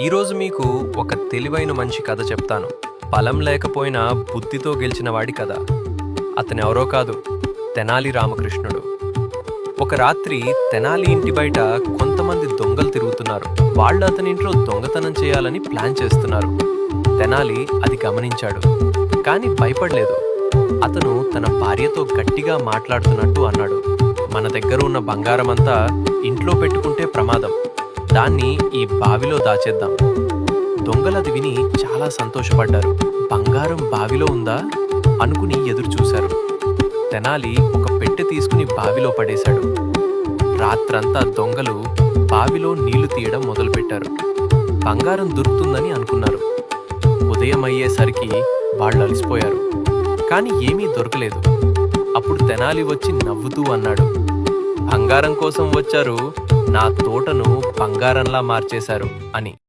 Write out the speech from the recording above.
ఈరోజు మీకు ఒక తెలివైన మనిషి కథ చెప్తాను. బలం లేకపోయినా బుద్ధితో గెలిచిన వాడి కథ. అతనెవరో కాదు, తెనాలి రామకృష్ణుడు. ఒక రాత్రి తెనాలి ఇంటి బయట కొంతమంది దొంగలు తిరుగుతున్నారు. వాళ్ళు అతని ఇంట్లో దొంగతనం చేయాలని ప్లాన్ చేస్తున్నారు. తెనాలి అది గమనించాడు, కానీ భయపడలేదు. అతను తన భార్యతో గట్టిగా మాట్లాడుతున్నట్టు అన్నాడు, మన దగ్గర ఉన్న బంగారమంతా ఇంట్లో పెట్టుకుంటే ప్రమాదం, దాన్ని ఈ బావిలో దాచేద్దాం. దొంగలది విని చాలా సంతోషపడ్డారు. బంగారం బావిలో ఉందా అనుకుని ఎదురు చూశారు. తెనాలి ఒక పెట్టె తీసుకుని బావిలో పడేశాడు. రాత్రంతా దొంగలు బావిలో నీళ్లు తీయడం మొదలుపెట్టారు. బంగారం దొరుకుతుందని అనుకున్నారు. ఉదయం అయ్యేసరికి వాళ్ళు అలసిపోయారు, కానీ ఏమీ దొరకలేదు. అప్పుడు తెనాలి వచ్చి నవ్వుతూ అన్నాడు, బంగారం కోసం వచ్చారు, నా తోటను బంగారంలా మార్చేశారు అని.